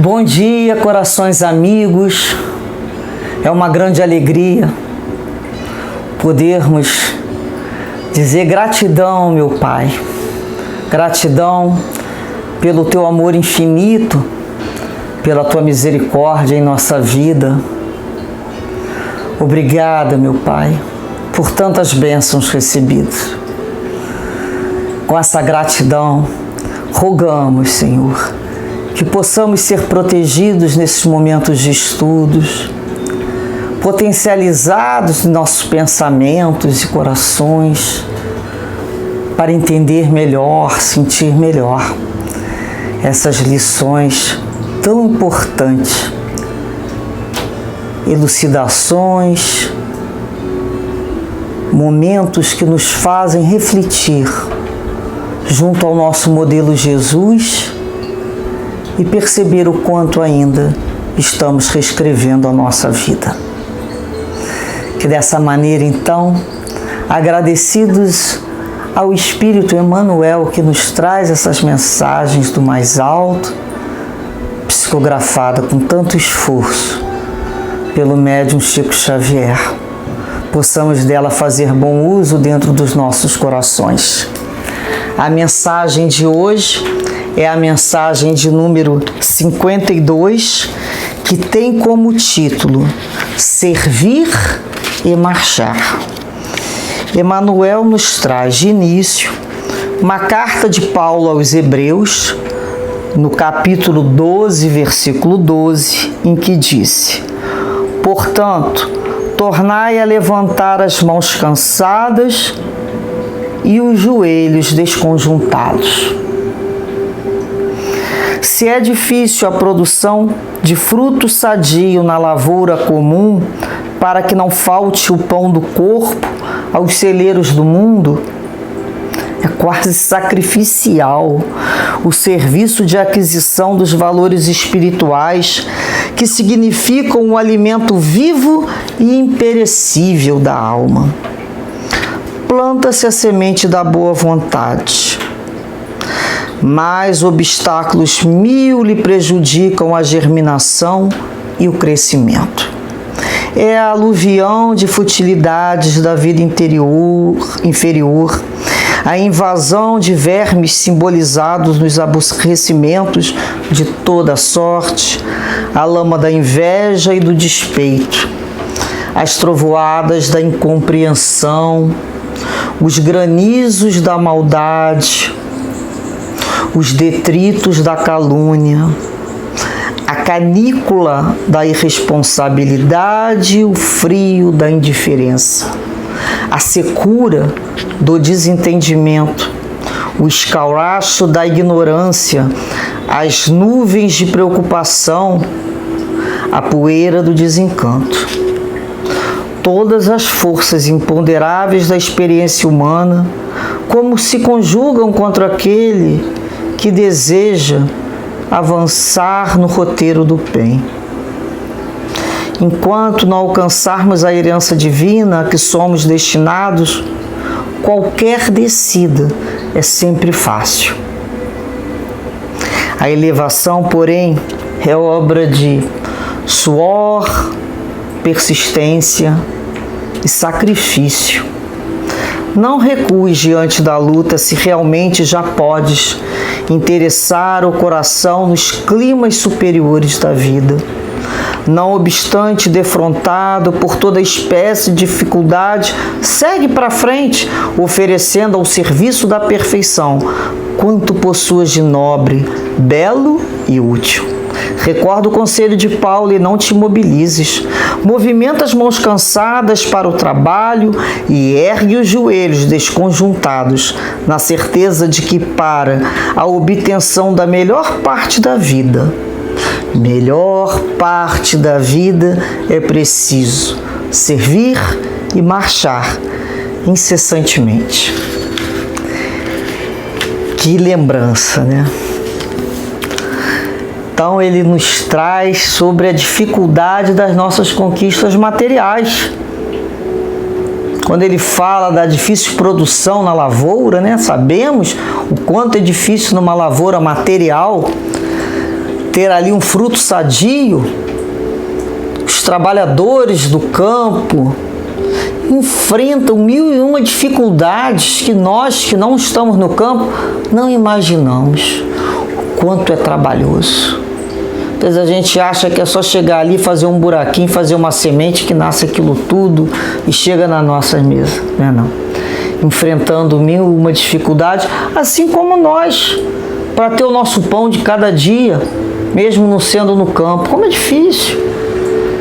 Bom dia, corações amigos. É uma grande alegria podermos dizer gratidão, meu Pai. Gratidão pelo Teu amor infinito, pela Tua misericórdia em nossa vida. Obrigada, meu Pai, por tantas bênçãos recebidas. Com essa gratidão, rogamos, Senhor, que possamos ser protegidos nesses momentos de estudos, potencializados em nossos pensamentos e corações, para entender melhor, sentir melhor essas lições tão importantes, elucidações, momentos que nos fazem refletir junto ao nosso modelo Jesus e perceber o quanto ainda estamos reescrevendo a nossa vida. Que dessa maneira, então, agradecidos ao Espírito Emmanuel que nos traz essas mensagens do mais alto, psicografada com tanto esforço pelo médium Chico Xavier, possamos dela fazer bom uso dentro dos nossos corações. A mensagem de hoje é a mensagem de número 52, que tem como título Servir e Marchar. Emmanuel nos traz de início uma carta de Paulo aos Hebreus, no capítulo 12, versículo 12, em que disse: Portanto, tornai a levantar as mãos cansadas e os joelhos desconjuntados. Se é difícil a produção de fruto sadio na lavoura comum, para que não falte o pão do corpo aos celeiros do mundo, é quase sacrificial o serviço de aquisição dos valores espirituais que significam o alimento vivo e imperecível da alma. Planta-se a semente da boa vontade, mas obstáculos mil lhe prejudicam a germinação e o crescimento. É a aluvião de futilidades da vida inferior, a invasão de vermes simbolizados nos aborrecimentos de toda sorte, a lama da inveja e do despeito, as trovoadas da incompreensão, os granizos da maldade, os detritos da calúnia, a canícula da irresponsabilidade, o frio da indiferença, a secura do desentendimento, o escaraço da ignorância, as nuvens de preocupação, a poeira do desencanto. Todas as forças imponderáveis da experiência humana, como se conjugam contra aquele que deseja avançar no roteiro do bem. Enquanto não alcançarmos a herança divina a que somos destinados, qualquer descida é sempre fácil. A elevação, porém, é obra de suor, persistência e sacrifício. Não recues diante da luta se realmente já podes interessar o coração nos climas superiores da vida. Não obstante defrontado por toda espécie de dificuldade, segue para frente, oferecendo ao serviço da perfeição quanto possuas de nobre, belo e útil. Recorda o conselho de Paulo e não te imobilizes. Movimenta as mãos cansadas para o trabalho e ergue os joelhos desconjuntados, na certeza de que para a obtenção da melhor parte da vida, é preciso servir e marchar incessantemente. Que lembrança, né? Então ele nos traz sobre a dificuldade das nossas conquistas materiais. Quando ele fala da difícil produção na lavoura, né? Sabemos o quanto é difícil numa lavoura material ter ali um fruto sadio, os trabalhadores do campo enfrentam 1001 dificuldades que nós que não estamos no campo não imaginamos o quanto é trabalhoso. Às vezes a gente acha que é só chegar ali, fazer um buraquinho, fazer uma semente que nasce aquilo tudo e chega na nossa mesa, né? Não. Enfrentando 1001 dificuldades, assim como nós, para ter o nosso pão de cada dia, mesmo não sendo no campo. Como é difícil!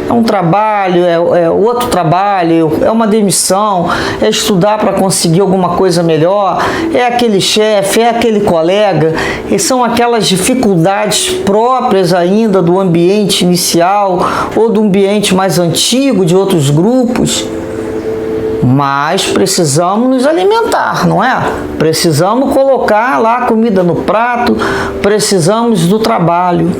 É um trabalho, é outro trabalho, é uma demissão, é estudar para conseguir alguma coisa melhor, é aquele chefe, é aquele colega, e são aquelas dificuldades próprias ainda do ambiente inicial ou do ambiente mais antigo de outros grupos. Mas precisamos nos alimentar, não é? Precisamos colocar lá comida no prato, precisamos do trabalho.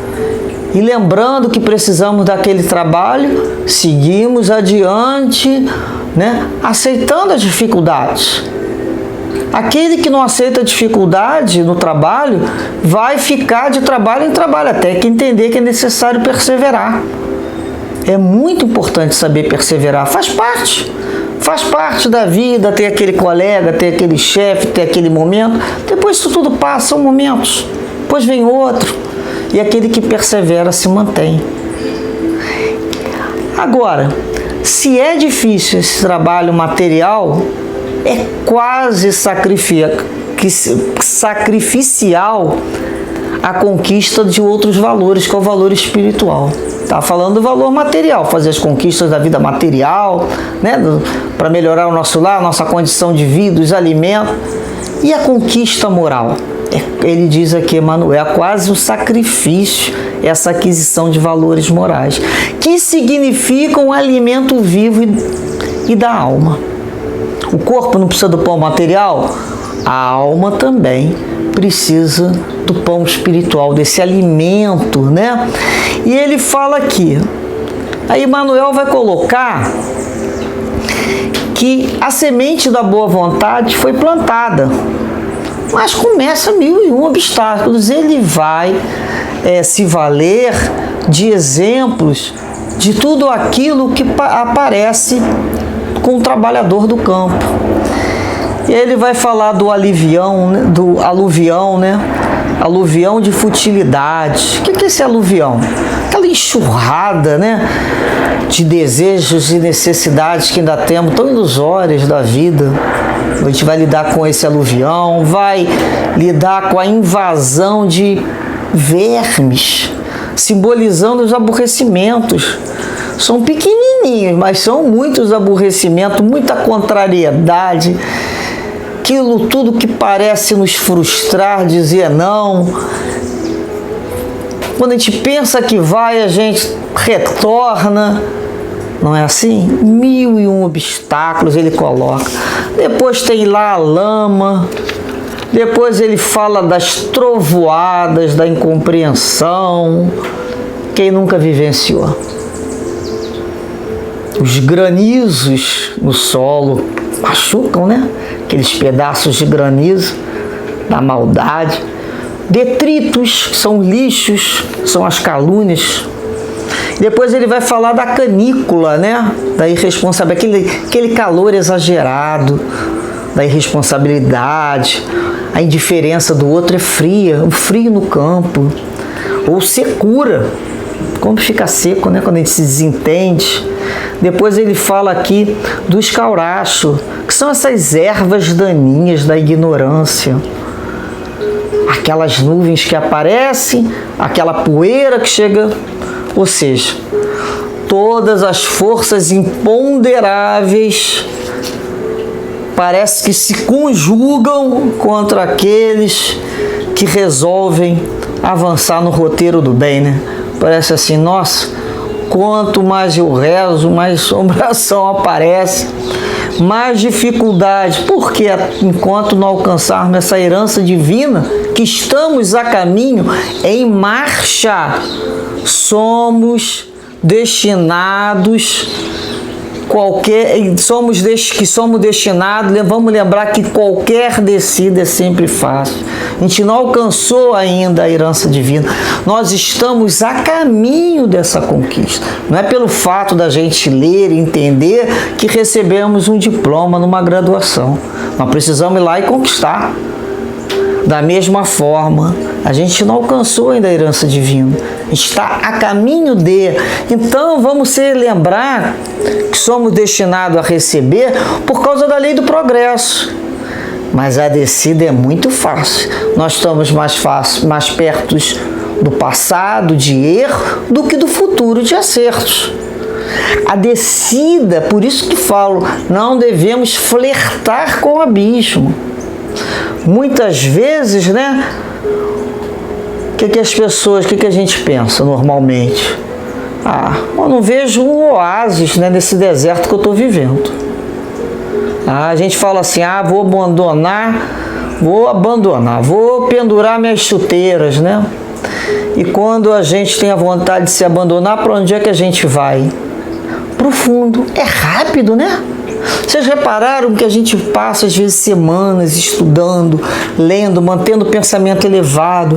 E lembrando que precisamos daquele trabalho, seguimos adiante, né? Aceitando as dificuldades. Aquele que não aceita dificuldade no trabalho vai ficar de trabalho em trabalho, até que entender que é necessário perseverar. É muito importante saber perseverar, faz parte da vida, ter aquele colega, ter aquele chefe, ter aquele momento. Depois isso tudo passa, são momentos, depois vem outro. E aquele que persevera se mantém. Agora, se é difícil esse trabalho material, é quase sacrificial a conquista de outros valores, que é o valor espiritual. Está falando do valor material, fazer as conquistas da vida material, né, para melhorar o nosso lar, nossa condição de vida, os alimentos. E a conquista moral? Ele diz aqui, Emmanuel, é quase um sacrifício essa aquisição de valores morais, que significam um alimento vivo e da alma. O corpo não precisa do pão material? A alma também precisa do pão espiritual, desse alimento, né? E ele fala aqui, aí Emmanuel vai colocar que a semente da boa vontade foi plantada, mas começa 1001 obstáculos. Ele vai se valer de exemplos de tudo aquilo que aparece com o trabalhador do campo. E ele vai falar do aluvião, né? Aluvião de futilidade. O que é esse aluvião? Aquela enxurrada, né, de desejos e necessidades que ainda temos, tão ilusórias da vida. A gente vai lidar com esse aluvião, vai lidar com a invasão de vermes, simbolizando os aborrecimentos. São pequenininhos, mas são muitos aborrecimentos, muita contrariedade, aquilo tudo que parece nos frustrar, dizer não. Quando a gente pensa que vai, a gente retorna. Não é assim? 1001 obstáculos ele coloca. Depois tem lá a lama. Depois ele fala das trovoadas, da incompreensão. Quem nunca vivenciou? Os granizos no solo machucam, né? Aqueles pedaços de granizo da maldade. Detritos, que são lixos, são as calúnias. Depois ele vai falar da canícula, né? Da irresponsabilidade, aquele calor exagerado, da irresponsabilidade, a indiferença do outro é fria, o frio no campo, ou secura, como fica seco, né? Quando a gente se desentende. Depois ele fala aqui do escauracho, que são essas ervas daninhas da ignorância. Aquelas nuvens que aparecem, aquela poeira que chega, ou seja, todas as forças imponderáveis parece que se conjugam contra aqueles que resolvem avançar no roteiro do bem, né? Parece assim, nossa, quanto mais eu rezo, mais assombração aparece, mais dificuldade, porque enquanto não alcançarmos essa herança divina, que estamos a caminho, em marcha, somos destinados somos destinados, vamos lembrar que qualquer descida é sempre fácil. A gente não alcançou ainda a herança divina. Nós estamos a caminho dessa conquista. Não é pelo fato da gente ler e entender que recebemos um diploma numa graduação. Nós precisamos ir lá e conquistar. Da mesma forma, a gente não alcançou ainda a herança divina. Está a caminho de. Então, vamos lembrar que somos destinados a receber por causa da lei do progresso. Mas a descida é muito fácil. Nós estamos mais perto do passado, de erro, do que do futuro, de acertos. A descida, por isso que falo, não devemos flertar com o abismo. Muitas vezes, né? O que a gente pensa normalmente? Eu não vejo um oásis, né, nesse deserto que eu estou vivendo. A gente fala assim, vou abandonar, vou pendurar minhas chuteiras, né? E quando a gente tem a vontade de se abandonar, para onde é que a gente vai? Para o fundo. É rápido, né? Vocês repararam que a gente passa, às vezes, semanas estudando, lendo, mantendo o pensamento elevado,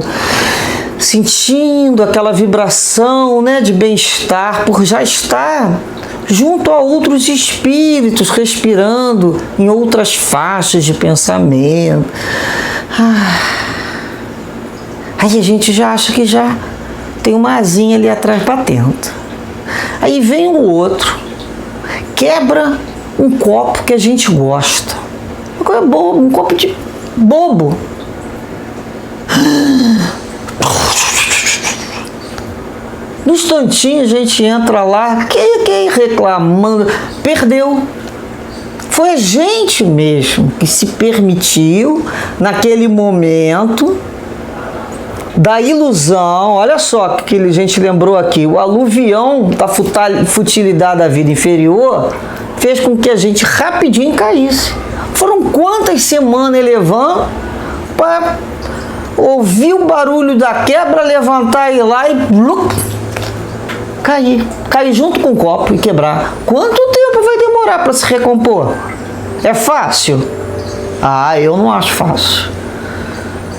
sentindo aquela vibração, né, de bem-estar, por já estar junto a outros espíritos, respirando em outras faixas de pensamento. Aí a gente já acha que já tem uma asinha ali atrás batendo. Aí vem o outro, quebra um copo que a gente gosta. Um copo de bobo. No instantinho a gente entra lá, quem reclamando, perdeu. Foi a gente mesmo que se permitiu, naquele momento da ilusão. Olha só que a gente lembrou aqui, o aluvião da futilidade da vida inferior fez com que a gente rapidinho caísse. Foram quantas semanas elevando para ouvir o barulho da quebra, levantar e ir lá e cair junto com o copo e quebrar. Quanto tempo vai demorar para se recompor? É fácil? Eu não acho fácil.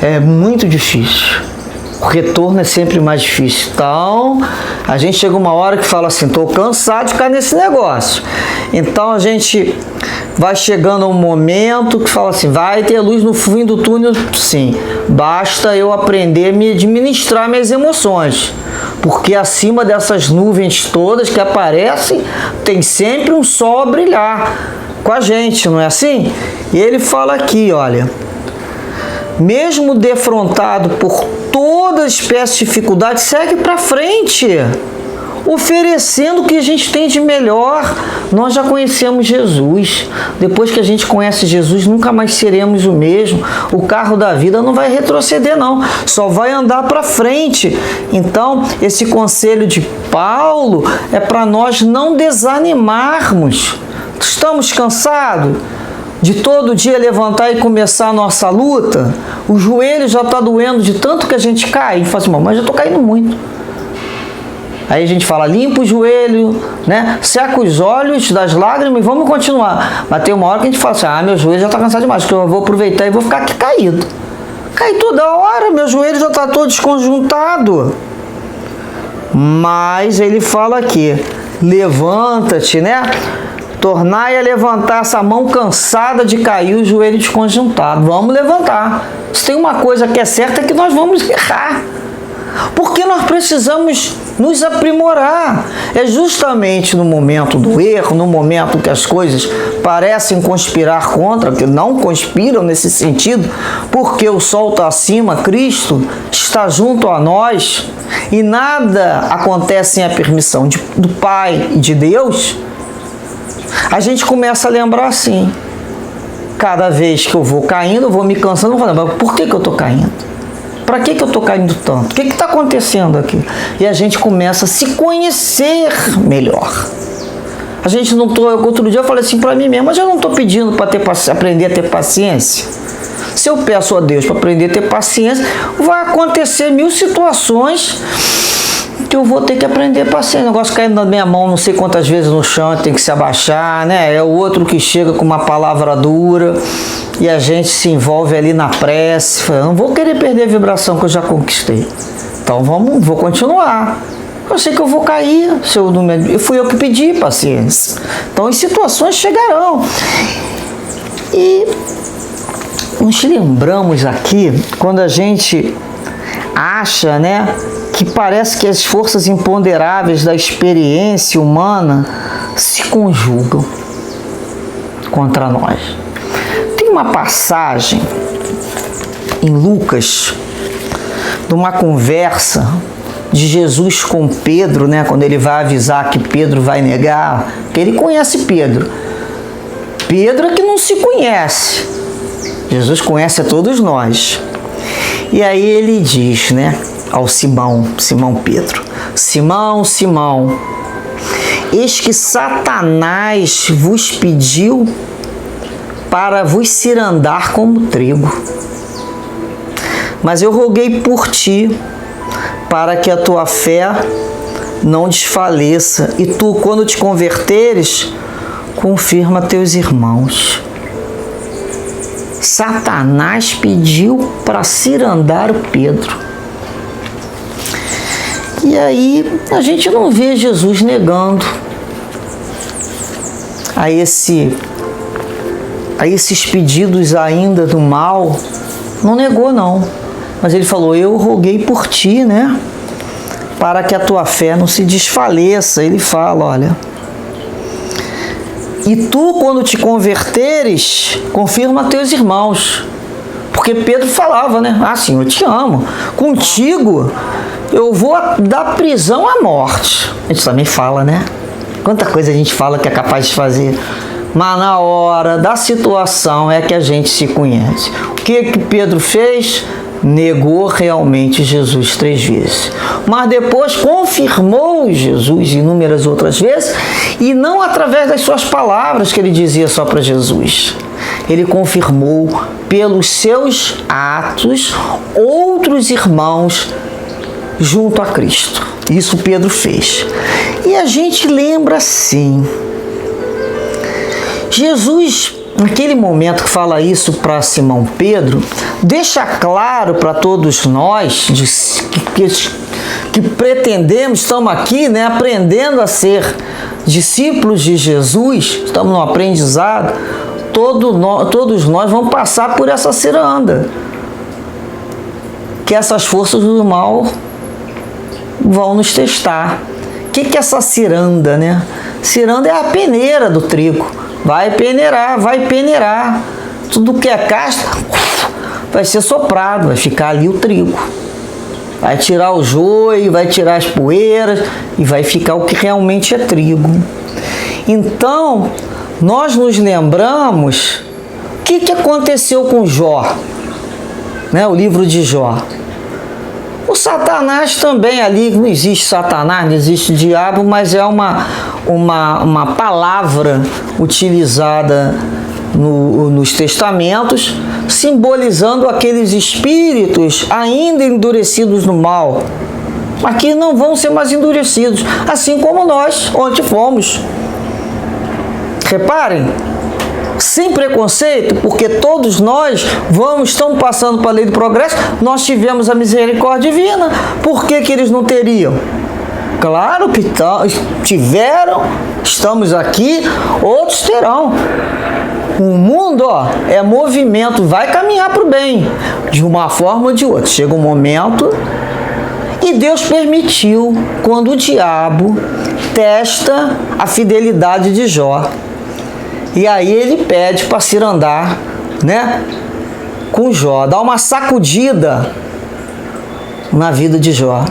É muito difícil. O retorno é sempre mais difícil. Então, a gente chega uma hora que fala assim, estou cansado de ficar nesse negócio. Então, a gente vai chegando a um momento que fala assim, vai ter luz no fim do túnel? Sim. Basta eu aprender a me administrar minhas emoções. Porque acima dessas nuvens todas que aparecem, tem sempre um sol a brilhar com a gente, não é assim? E ele fala aqui, olha, mesmo defrontado por toda espécie de dificuldade, segue para frente, oferecendo o que a gente tem de melhor. Nós já conhecemos Jesus. Depois que a gente conhece Jesus, nunca mais seremos o mesmo. O carro da vida não vai retroceder, não. Só vai andar para frente. Então, esse conselho de Paulo é para nós não desanimarmos. Estamos cansados de todo dia levantar e começar a nossa luta? O joelho já está doendo de tanto que a gente cai. E fala assim, mas eu estou caindo muito. Aí a gente fala, limpa o joelho, né? Seca os olhos das lágrimas e vamos continuar. Mas tem uma hora que a gente fala assim, meu joelho já está cansado demais, que eu vou aproveitar e vou ficar aqui caído. Cai toda hora, meu joelho já está todo desconjuntado. Mas ele fala aqui, levanta-te, né? Tornai a levantar essa mão cansada de cair, o joelho desconjuntado. Vamos levantar. Se tem uma coisa que é certa, é que nós vamos errar. Porque nós precisamos nos aprimorar. É justamente no momento do erro, no momento que as coisas parecem conspirar contra, que não conspiram nesse sentido, porque o sol está acima, Cristo está junto a nós, e nada acontece sem a permissão do Pai e de Deus, a gente começa a lembrar assim. Cada vez que eu vou caindo, eu vou me cansando, eu vou lembrar, por que eu estou caindo? Para que eu estou caindo tanto? O que está acontecendo aqui? E a gente começa a se conhecer melhor. A gente não tô. Outro dia eu falei assim para mim mesmo, mas eu não estou pedindo para aprender a ter paciência. Se eu peço a Deus para aprender a ter paciência, vai acontecer 1000 situações eu vou ter que aprender paciência. O negócio caindo na minha mão não sei quantas vezes no chão, tem que se abaixar, né? É o outro que chega com uma palavra dura e a gente se envolve ali na prece. Eu não vou querer perder a vibração que eu já conquistei. Então vou continuar. Eu sei que eu vou cair, fui eu que pedi paciência. Então as situações chegarão. E nos lembramos aqui, quando a gente acha, né, que parece que as forças imponderáveis da experiência humana se conjugam contra nós. Tem uma passagem em Lucas, de uma conversa de Jesus com Pedro, né, quando ele vai avisar que Pedro vai negar, porque ele conhece Pedro. Pedro é que não se conhece. Jesus conhece a todos nós. E aí ele diz, né, ao Simão Pedro: Simão, Simão, eis que Satanás vos pediu para vos cirandar como trigo. Mas eu roguei por ti, para que a tua fé não desfaleça, e tu, quando te converteres, confirma teus irmãos. Satanás pediu para cirandar o Pedro. E aí a gente não vê Jesus negando a esses pedidos ainda do mal. Não negou, não. Mas ele falou: eu roguei por ti, né? Para que a tua fé não se desfaleça. Ele fala, olha: e tu, quando te converteres, confirma teus irmãos. Porque Pedro falava, né? Ah, sim, eu te amo. Contigo eu vou da prisão à morte. A gente também fala, né? Quanta coisa a gente fala que é capaz de fazer. Mas na hora da situação é que a gente se conhece. O que Pedro fez? Negou realmente Jesus 3 vezes. Mas depois confirmou Jesus inúmeras outras vezes, e não através das suas palavras que ele dizia só para Jesus. Ele confirmou pelos seus atos outros irmãos junto a Cristo. Isso Pedro fez. E a gente lembra assim, Jesus, naquele momento que fala isso para Simão Pedro, deixa claro para todos nós que pretendemos, estamos aqui, né, aprendendo a ser discípulos de Jesus, estamos no aprendizado, todos nós vamos passar por essa ciranda, que essas forças do mal vão nos testar. O que é essa ciranda, né? Ciranda é a peneira do trigo. Vai peneirar. Tudo que é casta vai ser soprado, vai ficar ali o trigo. Vai tirar o joio, vai tirar as poeiras e vai ficar o que realmente é trigo. Então, nós nos lembramos o que aconteceu com Jó, né? O livro de Jó. O Satanás também ali, não existe Satanás, não existe diabo, mas é uma palavra utilizada nos testamentos, simbolizando aqueles espíritos ainda endurecidos no mal, mas que não vão ser mais endurecidos, assim como nós, onde fomos. Reparem, sem preconceito, porque todos nós estamos passando para a lei do progresso, nós tivemos a misericórdia divina. Por que eles não teriam? Claro que tiveram, estamos aqui, outros terão. O mundo, é movimento, vai caminhar para o bem, de uma forma ou de outra. Chega um momento, e Deus permitiu, quando o diabo testa a fidelidade de Jó. E aí ele pede para cirandar, né, com Jó, dá uma sacudida na vida de Jó.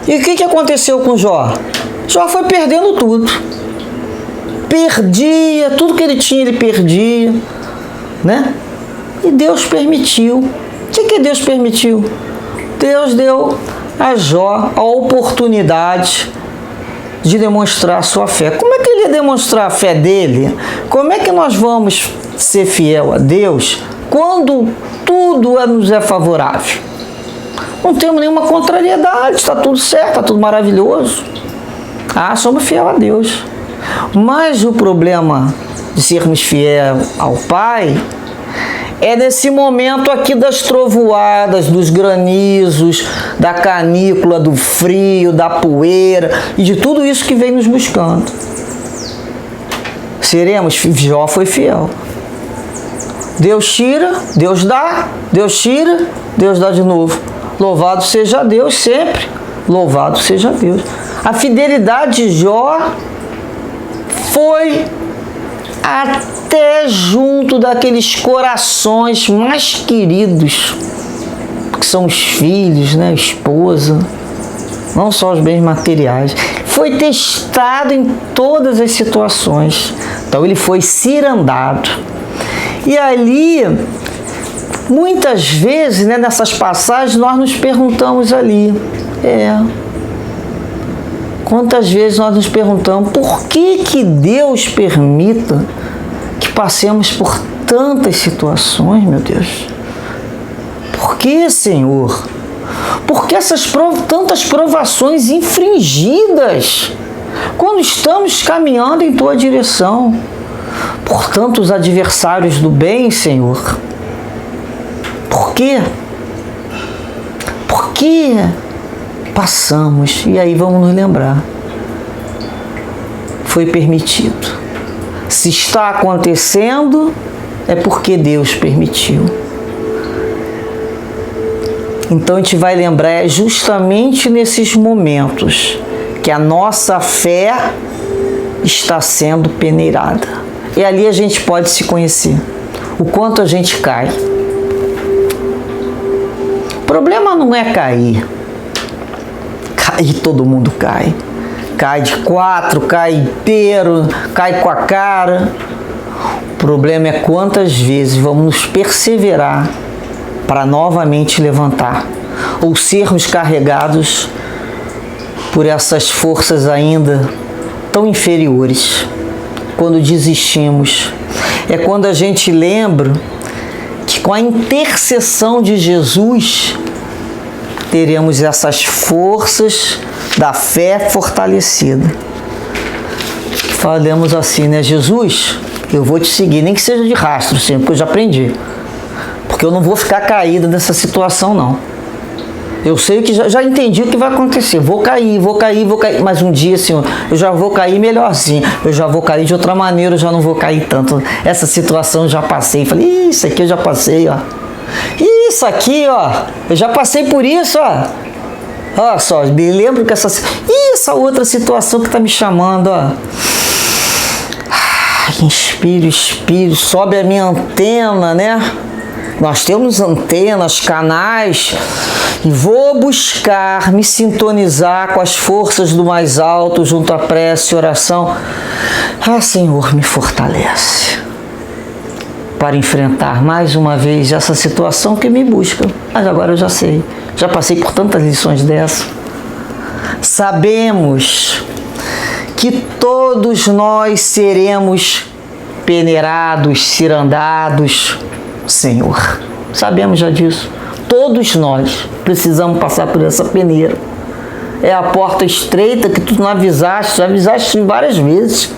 E o que aconteceu com Jó? Jó foi perdendo tudo. Perdia, tudo que ele tinha ele perdia, né? E Deus permitiu. O que Deus permitiu? Deus deu a Jó a oportunidade de demonstrar a sua fé. Como é que ele ia demonstrar a fé dele? Como é que nós vamos ser fiel a Deus quando tudo nos é favorável? não temos nenhuma contrariedade, está tudo certo, está tudo maravilhoso. Somos fiel a Deus. Mas o problema de sermos fiéis ao Pai é nesse momento aqui das trovoadas, dos granizos, da canícula, do frio, da poeira e de tudo isso que vem nos buscando. Jó foi fiel. Deus tira, Deus dá, Deus tira, Deus dá de novo. Louvado seja Deus sempre, louvado seja Deus. A fidelidade de Jó foi até junto daqueles corações mais queridos, que são os filhos, né, a esposa, não só os bens materiais. Foi testado em todas as situações. Então ele foi cirandado. E ali, muitas vezes, né, nessas passagens, nós nos perguntamos ali, quantas vezes nós nos perguntamos por que Deus permita que passemos por tantas situações, meu Deus? Por que, Senhor? Por que tantas provações infringidas quando estamos caminhando em Tua direção? Por tantos adversários do bem, Senhor? Por quê? Por que passamos? E aí vamos nos lembrar. Foi permitido. Se está acontecendo, é porque Deus permitiu. Então a gente vai lembrar justamente nesses momentos que a nossa fé está sendo peneirada. E ali a gente pode se conhecer. O quanto a gente cai. O problema não é cair. Cair, todo mundo cai. Cai de 4, cai inteiro, cai com a cara. O problema é quantas vezes vamos nos perseverar para novamente levantar, ou sermos carregados por essas forças ainda tão inferiores. Quando desistimos, é quando a gente lembra que com a intercessão de Jesus teremos essas forças da fé fortalecida. Falamos assim, né? Jesus, eu vou te seguir, nem que seja de rastro, Senhor, porque eu já aprendi. Porque eu não vou ficar caída nessa situação, não. Eu sei que já entendi o que vai acontecer. Vou cair. Mas um dia, Senhor, eu já vou cair melhorzinho. Eu já vou cair de outra maneira, eu já não vou cair tanto. Essa situação eu já passei. Falei, isso aqui eu já passei, ó. Isso aqui, ó. Eu já passei por isso, ó. Olha só, me lembro que essa outra situação que tá me chamando, ó. Inspiro, sobe a minha antena, né? Nós temos antenas, canais, e vou buscar me sintonizar com as forças do mais alto junto à prece e oração. Senhor, me fortalece para enfrentar mais uma vez essa situação que me busca. Mas agora eu já sei, já passei por tantas lições dessa. Sabemos que todos nós seremos peneirados, cirandados, Senhor. Sabemos já disso. Todos nós precisamos passar por essa peneira. É a porta estreita que tu não avisaste, já avisaste várias vezes.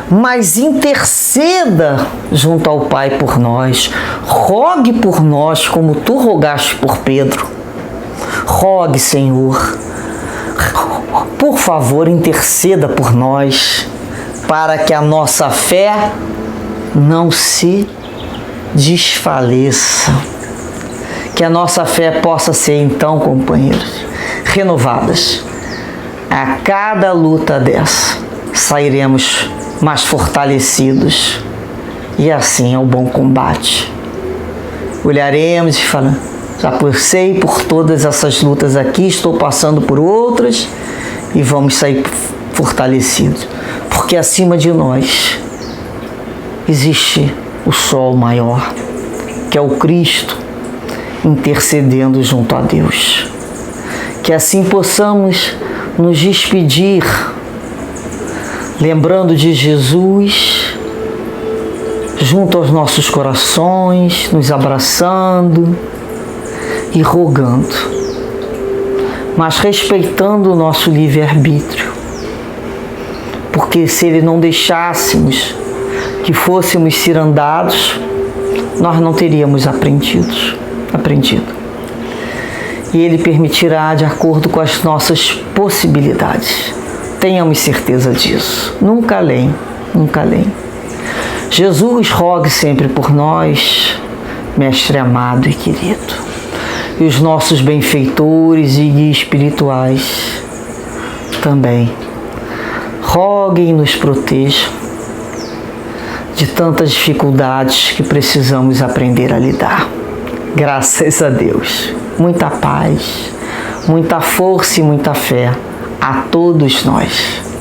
Mas interceda junto ao Pai por nós. Rogue por nós como tu rogaste por Pedro. Rogue, Senhor. Por favor, interceda por nós, para que a nossa fé não se desfaleça. Que a nossa fé possa ser, então, companheiros, renovadas. A cada luta dessa, sairemos mais fortalecidos. E assim é o bom combate. Olharemos e falaremos, já passei por todas essas lutas aqui, estou passando por outras, e vamos sair fortalecidos. Porque acima de nós existe o sol maior, que é o Cristo, intercedendo junto a Deus. Que assim possamos nos despedir, lembrando de Jesus, junto aos nossos corações, nos abraçando e rogando mas respeitando o nosso livre-arbítrio. Porque se Ele não deixássemos que fôssemos cirandados, nós não teríamos aprendido. E Ele permitirá de acordo com as nossas possibilidades. Tenhamos certeza disso. Nunca além, nunca além. Jesus, rogue sempre por nós, Mestre amado e querido. E os nossos benfeitores e guias espirituais também. Roguem e nos protejam de tantas dificuldades que precisamos aprender a lidar. Graças a Deus. Muita paz, muita força e muita fé a todos nós.